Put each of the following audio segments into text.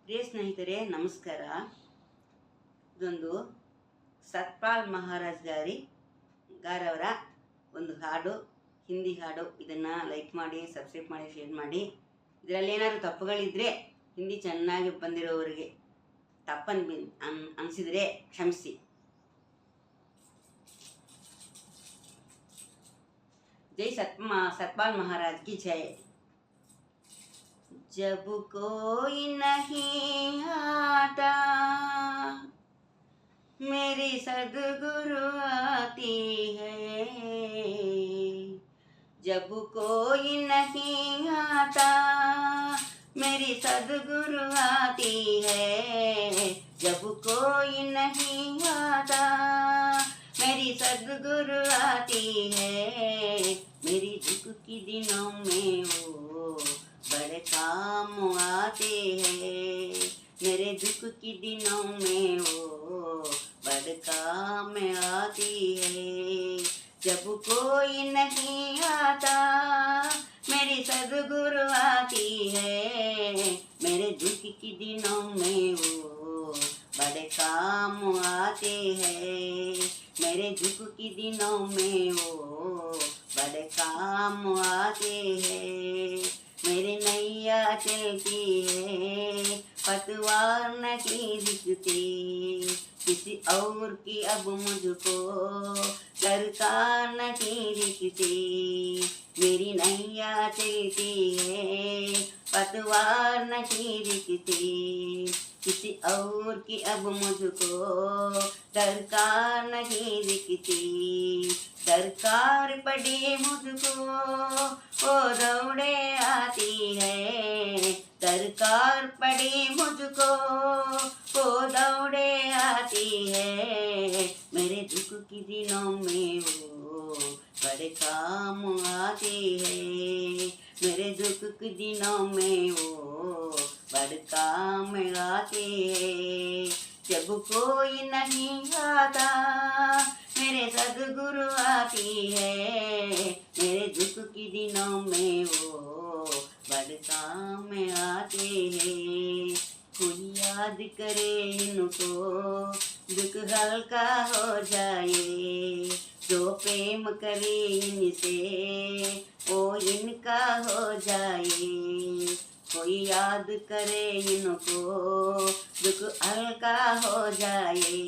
ಪ್ರಿಯ ಸ್ನೇಹಿತರೆ ನಮಸ್ಕಾರ. ಇದೊಂದು ಸತ್ಪಾಲ್ ಮಹಾರಾಜ್ ಗಾರವರ ಒಂದು ಹಾಡು, ಹಿಂದಿ ಹಾಡು. ಇದನ್ನು ಲೈಕ್ ಮಾಡಿ, ಸಬ್ಸ್ಕ್ರೈಬ್ ಮಾಡಿ, ಶೇರ್ ಮಾಡಿ. ಇದರಲ್ಲಿ ಏನಾದರೂ ತಪ್ಪುಗಳಿದ್ದರೆ ಹಿಂದಿ ಚೆನ್ನಾಗಿ ಬಂದಿರೋವರಿಗೆ ಅನಿಸಿದರೆ ಕ್ಷಮಿಸಿ. जय सतपाल महाराज की जय. जब कोई नहीं आता मेरी सद्गुरु आती है. जब कोई नहीं आता मेरी सद्गुरु आती है. जब कोई नहीं आता मेरी सद्गुरु आती है. मेरी दुख की दिनों में वो बड़े काम आते हैं. मेरे दुख की दिनों में वो बड़े काम आती है. जब कोई नहीं आता मेरी सद्गुरु आती है. मेरे दुख की दिनों में वो बड़े काम आते हैं. मेरे दुख की दिनों में वो बड़े काम आते हैं. मेरी नैया चलती है पतवार नहीं दिखती. किसी और की अब मुझको दरकार नहीं दिखती. मेरी नैया चलती है पतवार नहीं दिखती. किसी और की अब मुझको दरकार नहीं दिखती. दरकार पड़ी मुझको वो दौड़े आती है. दरकार पड़ी मुझको वो दौड़े आती है. मेरे दुख की दिनों में वो बड़े काम आते हैं. मेरे दुख के दिनों में वो बड़े काम आते हैं. जब कोई नहीं आता मेरे सद्गुरु आती है. मेरे दुख की दिनों में वो बड़े काम आते हैं. कोई याद करे इनको दुख हल्का हो जाए. जो प्रेम करे इनसे वो इनका हो जाए. कोई याद करे इनको दुख हल्का हो जाए.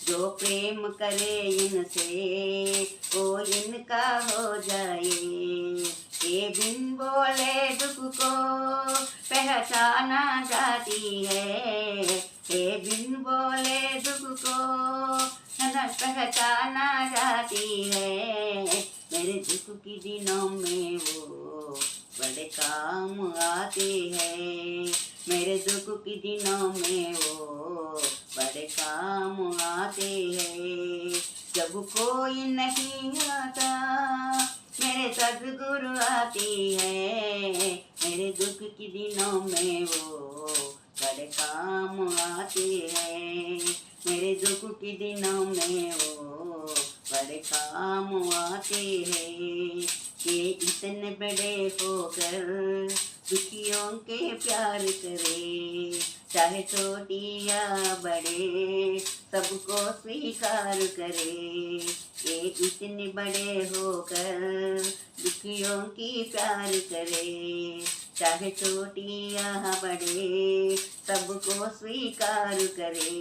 जो प्रेम करे इनसे वो इनका हो जाए. ये बिन बोले दुख को पहचाना जाती है. ये बिन बोले दुख को पहचाना जाती है. मेरे दुख की दिनों में वो बड़े काम आते हैं. मेरे दुख की दिनों में वो बड़े काम आते हैं. जब कोई नहीं आता मेरे सद्गुरु आती है. मेरे दुख की दिनों में वो बड़े काम आते हैं. मेरे दुख की दिनों में वो बड़े काम आते हैं. कि इतने बड़े होकर दुखियों के प्यार करे. चाहे छोटी या बड़े सबको स्वीकार करे. ये इतने बड़े होकर दुखियों की प्यार करे. चाहे छोटी या बड़े सबको स्वीकार करे.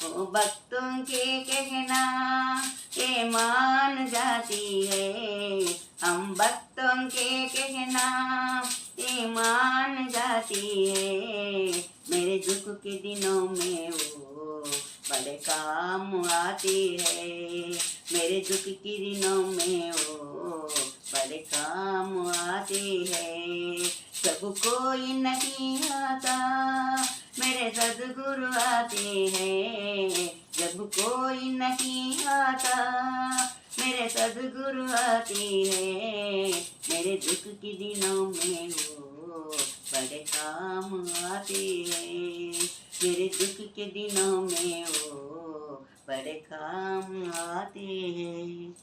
वो भक्तों के कहना ये मान जाती है. हम भक्तों के कहना ये मान जाती है. मेरे दुख के दिनों में वो बड़े काम आती है. मेरे दुख के दिनों में वो बड़े काम आते हैं. जब कोई नहीं आता मेरे सद्गुरु आते हैं. जब कोई नहीं आता मेरे सद्गुरु आते हैं. मेरे दुख के दिनों में वो बड़े काम आते हैं. मेरे दुख के दिनों में वो बड़े काम आते हैं.